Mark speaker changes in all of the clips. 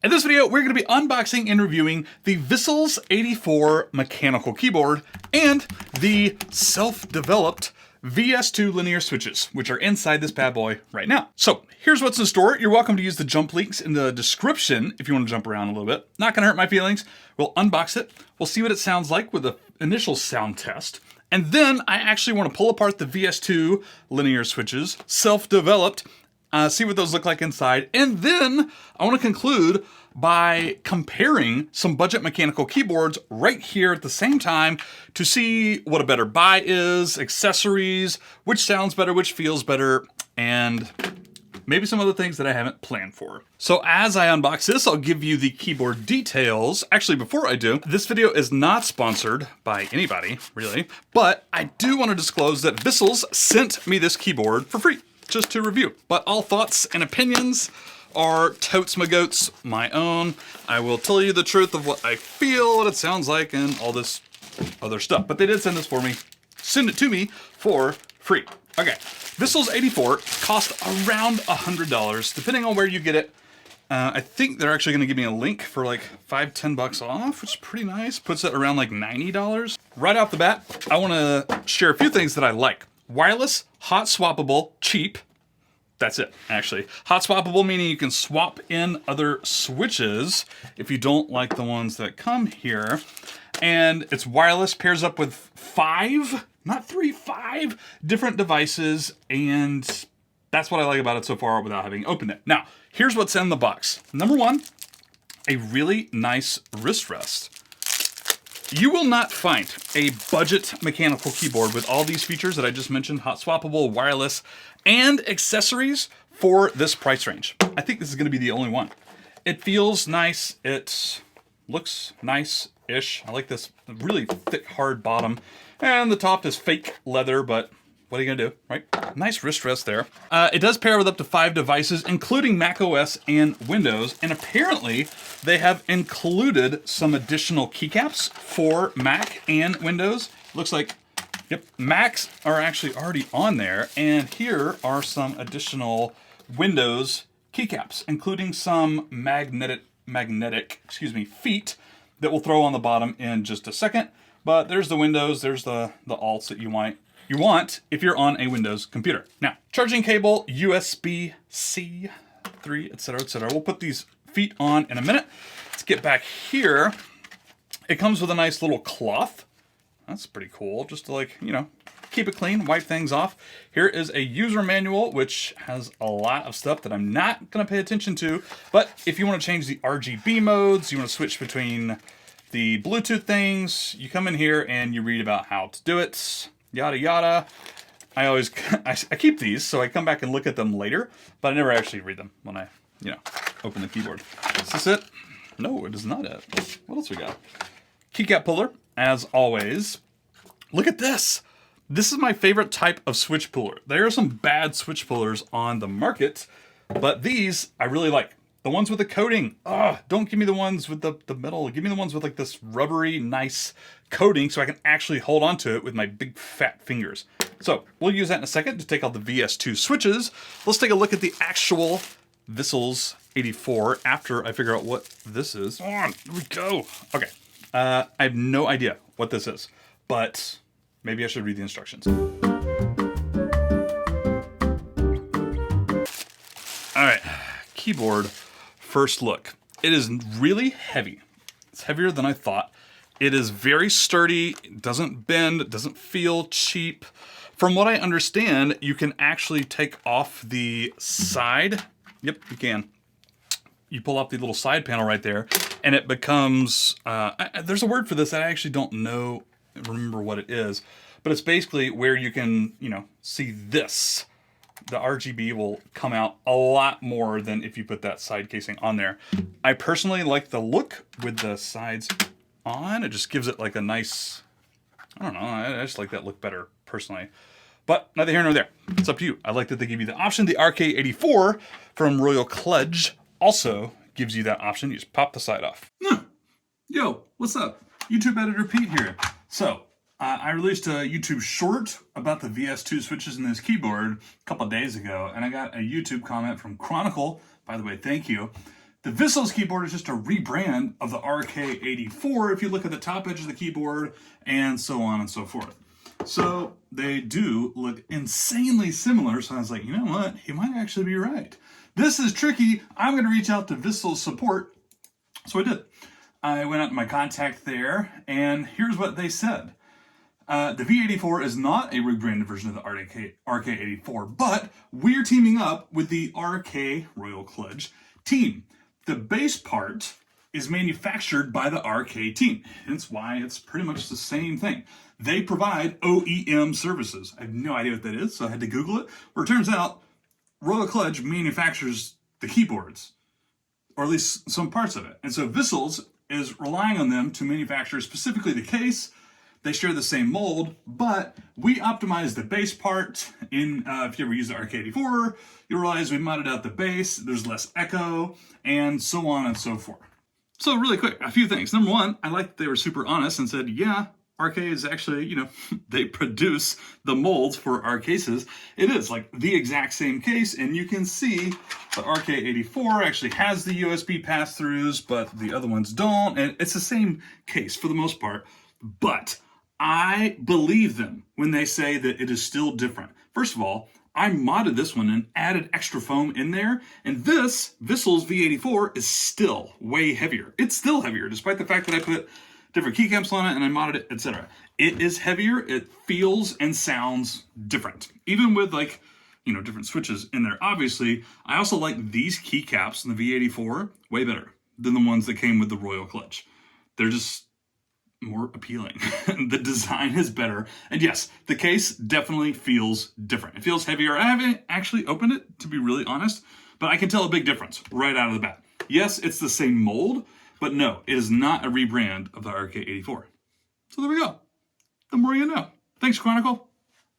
Speaker 1: In this video, we're going to be unboxing and reviewing the Vissles 84 mechanical keyboard and the self-developed VS2 linear switches, which are inside this bad boy right now. So here's what's in store. You're welcome to use the jump links in the description if you want to jump around a little bit. Not going to hurt my feelings. We'll unbox it. We'll see what it sounds like with the initial sound test. And then I actually want to pull apart the VS2 linear switches, self-developed, see what those look like inside. And then I want to conclude by comparing some budget mechanical keyboards right here at the same time to see what a better buy is, accessories, which sounds better, which feels better, and maybe some other things that I haven't planned for. So as I unbox this, I'll give you the keyboard details. Actually, before I do, this video is not sponsored by anybody, really, but I do want to disclose that Vissles sent me this keyboard for free, just to review. But all thoughts and opinions are totes my goats, my own. I will tell you the truth of what I feel, what it sounds like, and all this other stuff. But they did send this for me, send it to me for free. Okay, Vissles 84 cost around $100, depending on where you get it. I think they're actually gonna give me a link for like $5–10 off, which is pretty nice. Puts it around like $90. Right off the bat, I wanna share a few things that I like. Wireless, hot swappable, cheap. That's it, actually. Hot swappable meaning you can swap in other switches if you don't like the ones that come here. And it's wireless, pairs up with 5, not 3, 5 different devices. And that's what I like about it so far without having opened it. Now, here's what's in the box. Number one, a really nice wrist rest. You will not find a budget mechanical keyboard with all these features that I just mentioned, hot swappable, wireless, and accessories for this price range. I think this is gonna be the only one. It feels nice, it looks nice-ish. I like this really thick, hard bottom. And the top is fake leather, but what are you gonna do, right? Nice wrist rest there. It does pair with up to 5 devices, including macOS and Windows. And apparently they have included some additional keycaps for Mac and Windows. Looks like, yep, Macs are actually already on there. And here are some additional Windows keycaps, including some magnetic feet that we'll throw on the bottom in just a second. But there's the Windows, there's the alts that you want if you're on a Windows computer. Now, charging cable, USB-C 3, etc., etc. We'll put these feet on in a minute. Let's get back here. It comes with a nice little cloth. That's pretty cool, just to like, you know, keep it clean, wipe things off. Here is a user manual, which has a lot of stuff that I'm not gonna pay attention to, but if you wanna change the RGB modes, you wanna switch between the Bluetooth things, you come in here and you read about how to do it. Yada yada. I keep these, so I come back and look at them later, but I never actually read them when I, you know, open the keyboard. Is this it? No, it is not it. What else we got? Keycap puller, as always. Look at this. This is my favorite type of switch puller. There are some bad switch pullers on the market, but these I really like. The ones with the coating, don't give me the ones with the metal. Give me the ones with like this rubbery, nice coating so I can actually hold on to it with my big fat fingers. So we'll use that in a second to take out the VS2 switches. Let's take a look at the actual Vissles 84 after I figure out what this is. Come on, here we go. Okay, I have no idea what this is, but maybe I should read the instructions. All right, keyboard. First look. It is really heavy. It's heavier than I thought. It is very sturdy, it doesn't bend, it doesn't feel cheap. From what I understand, you can actually take off the side. Yep, you can. You pull off the little side panel right there, and it becomes, there's a word for this that I actually don't remember what it is, but it's basically where you can, you know, see this. The RGB will come out a lot more than if you put that side casing on there. I personally like the look with the sides on. It just gives it like a nice, I don't know, I just like that look better personally. But neither here nor there. It's up to you. I like that they give you the option. The RK84 from Royal Kludge also gives you that option. You just pop the side off. Yo, what's up? YouTube editor Pete here. So, I released a YouTube short about the VS2 switches in this keyboard a couple of days ago, and I got a YouTube comment from Chronicle, by the way, thank you, The Vissles keyboard is just a rebrand of the RK84 if you look at the top edge of the keyboard, and so on and so forth. So they do look insanely similar, so I was like, you know what, he might actually be right. This is tricky. I'm going to reach out to Vissles support. So I did. I went out to my contact there, and here's what they said. The V84 is not a rebranded version of the RK84, but we're teaming up with the RK Royal Kludge team. The bass part is manufactured by the RK team, hence why it's pretty much the same thing. They provide OEM services. I have no idea what that is, so I had to Google it. Where it turns out, Royal Kludge manufactures the keyboards, or at least some parts of it. And so Vissles is relying on them to manufacture specifically the case. They share the same mold, but we optimized the bass part. If you ever use the RK84, you'll realize we modded out the bass, there's less echo, and so on and so forth. So really quick, a few things. Number one, I like that they were super honest and said, yeah, RK is actually, they produce the molds for our cases. It is like the exact same case, and you can see the RK84 actually has the USB pass-throughs, but the other ones don't, and it's the same case for the most part, but I believe them when they say that it is still different. First of all, I modded this one and added extra foam in there, and this Vissles V84 is still way heavier. It's still heavier, despite the fact that I put different keycaps on it and I modded it, etc. It is heavier, it feels and sounds different. Even with different switches in there. Obviously, I also like these keycaps in the V84 way better than the ones that came with the Royal Kludge. They're just more appealing. The design is better. And yes, the case definitely feels different. It feels heavier. I haven't actually opened it, to be really honest, but I can tell a big difference right out of the bat. Yes, it's the same mold, but no, it is not a rebrand of the RK84. So there we go. The more you know. Thanks, Chronicle.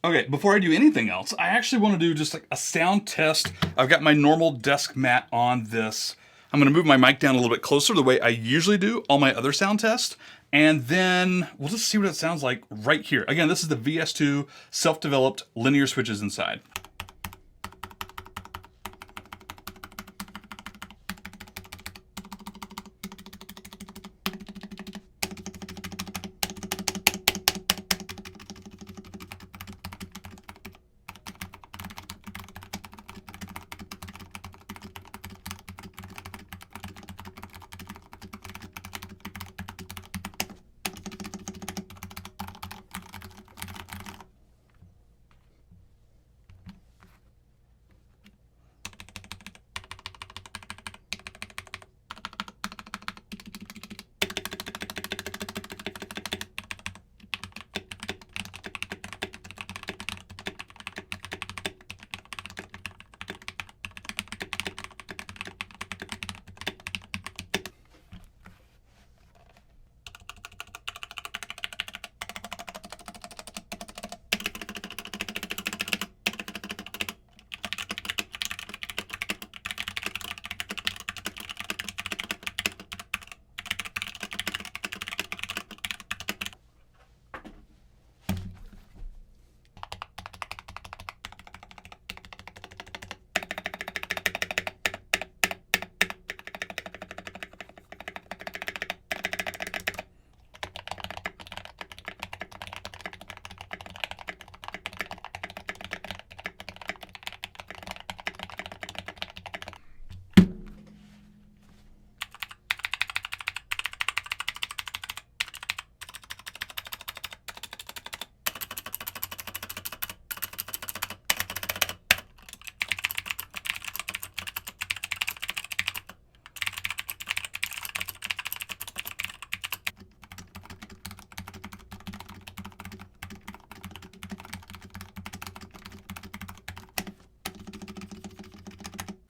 Speaker 1: Okay, before I do anything else, I actually want to do just like a sound test. I've got my normal desk mat on this. I'm going to move my mic down a little bit closer the way I usually do all my other sound tests. And then we'll just see what it sounds like right here. Again, this is the VS2 self-developed linear switches inside.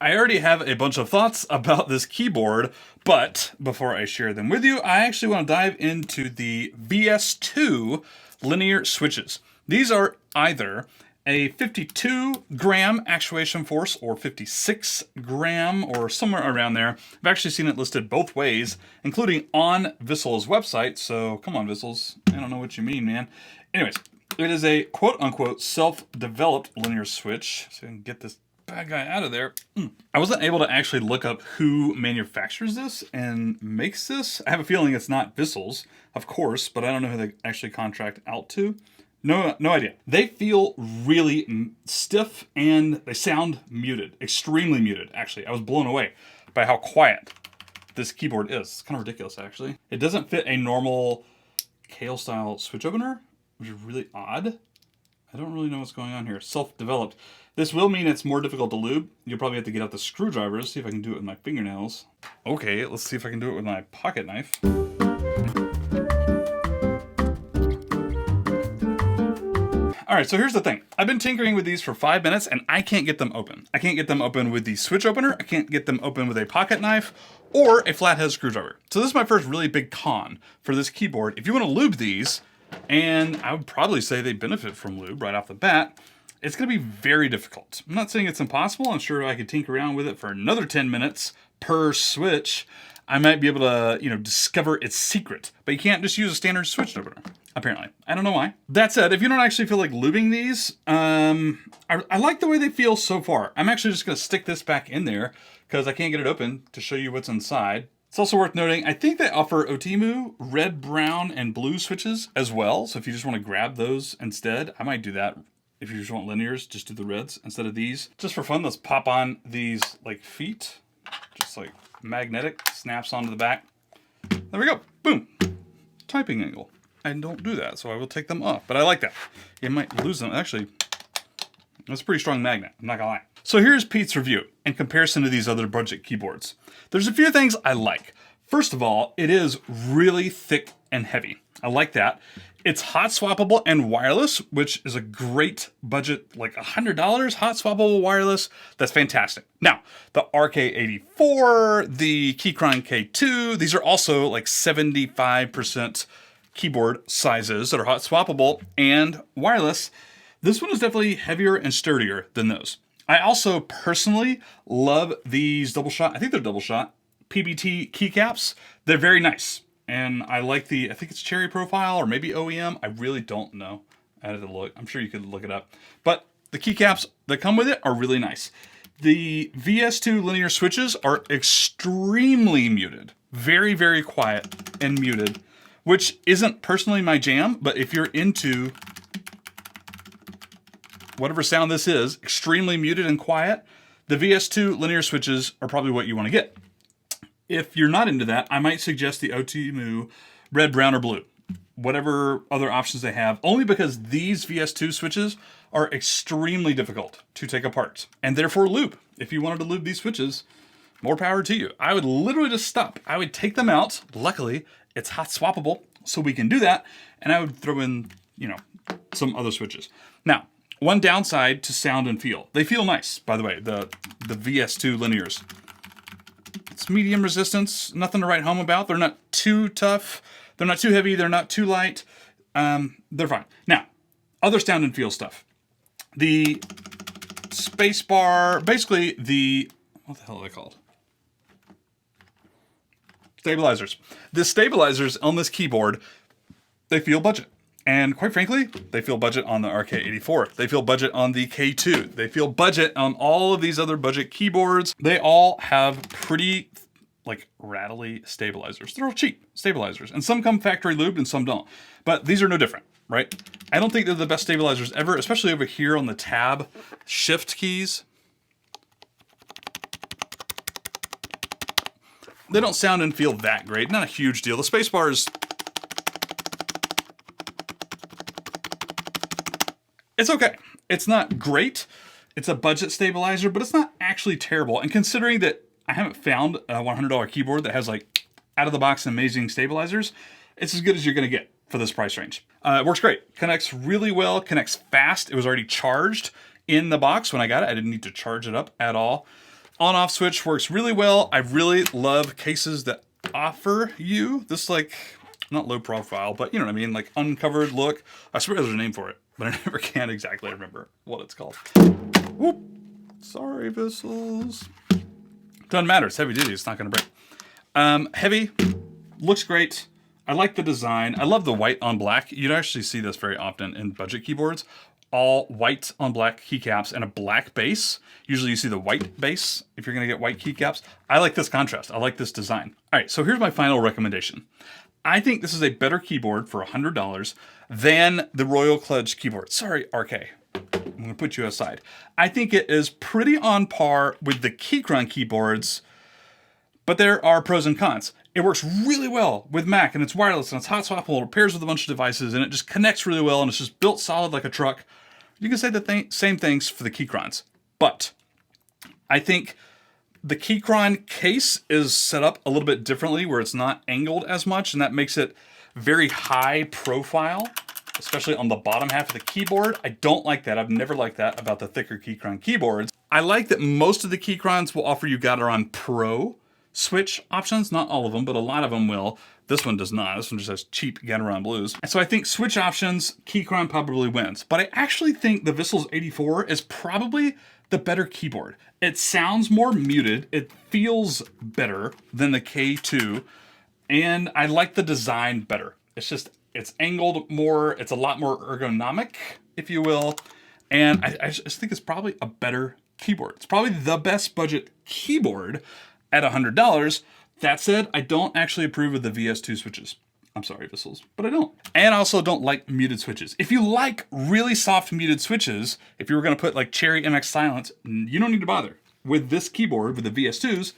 Speaker 1: I already have a bunch of thoughts about this keyboard, but before I share them with you, I actually want to dive into the VS2 linear switches. These are either a 52 gram actuation force or 56 gram or somewhere around there. I've actually seen it listed both ways, including on Vissles' website. So come on, Vissles. I don't know what you mean, man. Anyways, it is a quote unquote self-developed linear switch. So I can get this bad guy out of there. I wasn't able to actually look up who manufactures this and makes this. I have a feeling it's not Vissles, of course, but I don't know who they actually contract out to. No idea. They feel really stiff and they sound muted, extremely muted, actually. I was blown away by how quiet this keyboard is. It's kind of ridiculous, actually. It doesn't fit a normal Kale style switch opener, which is really odd. I don't really know what's going on here. Self-developed. This will mean it's more difficult to lube. You'll probably have to get out the screwdrivers, see if I can do it with my fingernails. Okay, let's see if I can do it with my pocket knife. All right, so here's the thing. I've been tinkering with these for 5 minutes and I can't get them open. I can't get them open with the switch opener. I can't get them open with a pocket knife or a flathead screwdriver. So this is my first really big con for this keyboard. If you want to lube these, and I would probably say they benefit from lube right off the bat, it's going to be very difficult. I'm not saying it's impossible. I'm sure I could tinker around with it for another 10 minutes per switch. I might be able to, discover its secret. But you can't just use a standard switch opener, apparently. I don't know why. That said, if you don't actually feel like lubing these, I like the way they feel so far. I'm actually just going to stick this back in there because I can't get it open to show you what's inside. It's also worth noting, I think they offer OTEMU red, brown, and blue switches as well. So if you just want to grab those instead, I might do that. If you just want linears, just do the reds instead of these. Just for fun, let's pop on these feet. Just like magnetic, snaps onto the back. There we go, boom. Typing angle. I don't do that, so I will take them off. But I like that. You might lose them. Actually, that's a pretty strong magnet, I'm not gonna lie. So here's Pete's review in comparison to these other budget keyboards. There's a few things I like. First of all, it is really thick and heavy. I like that. It's hot swappable and wireless, which is a great budget, like $100 hot swappable wireless. That's fantastic. Now, the RK84, the Keychron K2, these are also like 75% keyboard sizes that are hot swappable and wireless. This one is definitely heavier and sturdier than those. I also personally love these double shot, I think they're double shot, PBT keycaps. They're very nice. And I like I think it's cherry profile or maybe OEM. I really don't know. I had to look. I'm sure you could look it up. But the keycaps that come with it are really nice. The VS2 linear switches are extremely muted. Very, very quiet and muted, which isn't personally my jam, but if you're into whatever sound this is, extremely muted and quiet, the VS2 linear switches are probably what you want to get. If you're not into that, I might suggest the OTEMU red, brown, or blue. Whatever other options they have, only because these VS2 switches are extremely difficult to take apart and therefore lube. If you wanted to lube these switches, more power to you. I would literally just stop. I would take them out. Luckily, it's hot swappable, so we can do that. And I would throw in, some other switches. Now, one downside to sound and feel. They feel nice, by the way, the VS2 linears. It's medium resistance, nothing to write home about. They're not too tough. They're not too heavy. They're not too light. They're fine. Now, other sound and feel stuff. The space bar, basically what the hell are they called? Stabilizers. The stabilizers on this keyboard, they feel budget. And quite frankly, they feel budget on the RK84. They feel budget on the K2. They feel budget on all of these other budget keyboards. They all have pretty, rattly stabilizers. They're all cheap stabilizers. And some come factory lubed and some don't. But these are no different, right? I don't think they're the best stabilizers ever, especially over here on the tab shift keys. They don't sound and feel that great. Not a huge deal. The spacebar is... it's okay. It's not great. It's a budget stabilizer, but it's not actually terrible. And considering that I haven't found a $100 keyboard that has out of the box amazing stabilizers, it's as good as you're gonna get for this price range. It works great. Connects really well, connects fast. It was already charged in the box when I got it. I didn't need to charge it up at all. On-off switch works really well. I really love cases that offer you this not low profile, but you know what I mean, uncovered look. I swear there's a name for it, but I never can exactly remember what it's called. Whoop. Sorry, Vissles. Doesn't matter, it's heavy duty, it's not gonna break. Heavy, looks great. I like the design. I love the white on black. You'd actually see this very often in budget keyboards. all white on black keycaps and a black base. Usually you see the white base if you're gonna get white keycaps. I like this contrast, I like this design. All right, so here's my final recommendation. I think this is a better keyboard for $100 than the Royal Kludge keyboard. Sorry, RK, I'm gonna put you aside. I think it is pretty on par with the Keychron keyboards, but there are pros and cons. It works really well with Mac, and it's wireless, and it's hot swappable, it pairs with a bunch of devices, and it just connects really well, and it's just built solid like a truck. You can say the same things for the Keychrons, but I think the Keychron case is set up a little bit differently where it's not angled as much, and that makes it very high profile, especially on the bottom half of the keyboard. I don't like that. I've never liked that about the thicker Keychron keyboards. I like that most of the Keychrons will offer you Gateron Pro switch options. Not all of them, but a lot of them will. This one does not. This one just has cheap Gateron Blues. And so I think switch options, Keychron probably wins. But I actually think the Vissles 84 is probably the better keyboard. It sounds more muted. It feels better than the K2. And I like the design better. It's angled more. It's a lot more ergonomic, if you will. And I just think it's probably a better keyboard. It's probably the best budget keyboard at $100. That said, I don't actually approve of the VS2 switches. I'm sorry, Vissles, but I don't. And I also don't like muted switches. If you like really soft muted switches, if you were gonna put like Cherry MX Silence, you don't need to bother with this keyboard, with the VS2s,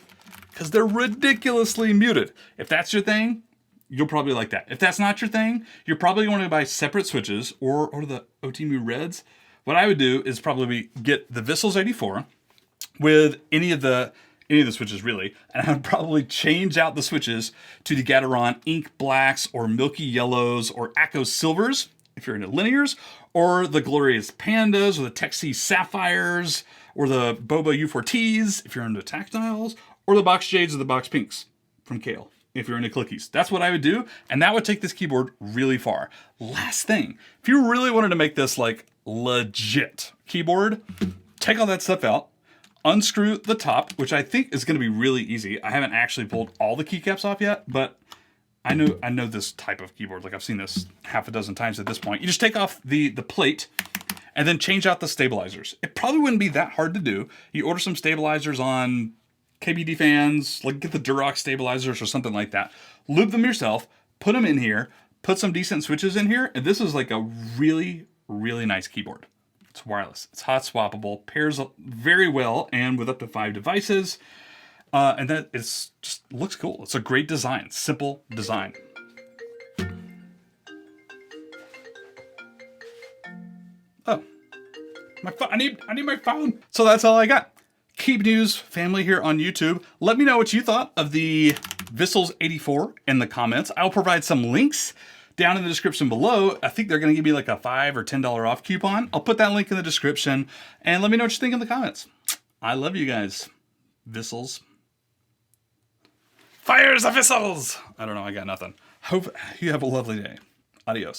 Speaker 1: because they're ridiculously muted. If that's your thing, you'll probably like that. If that's not your thing, you're probably going to buy separate switches or the Otimu Reds. What I would do is probably get the Vissles 84 with any of the switches really, and I would probably change out the switches to the Gateron Ink Blacks or Milky Yellows or Akko Silvers, if you're into linears, or the Glorious Pandas or the Texie Sapphires or the Boba U4Ts, if you're into tactiles, or the Box Jades or the Box Pinks from Kale, if you're into clickies. That's what I would do, and that would take this keyboard really far. Last thing, if you really wanted to make this like legit keyboard, take all that stuff out, unscrew the top, which I think is going to be really easy. I haven't actually pulled all the keycaps off yet, but I know this type of keyboard. Like I've seen this half a dozen times at this point. You just take off the plate and then change out the stabilizers. It probably wouldn't be that hard to do. You order some stabilizers on KBD fans, like get the Durox stabilizers or something like that. Lube them yourself, put them in here, put some decent switches in here, and this is like a really, really nice keyboard. It's wireless, it's hot swappable, pairs up very well and with up to 5 devices. And then it's just looks cool. It's a great design, simple design. Oh, my phone, I need my phone. So that's all I got. KeebNews family here on YouTube. Let me know what you thought of the Vissles 84 in the comments. I'll provide some links down in the description below. I think they're going to give me like a $5 or $10 off coupon. I'll put that link in the description and let me know what you think in the comments. I love you guys. Vissles. Fires the Vissles! I don't know, I got nothing. Hope you have a lovely day. Adios.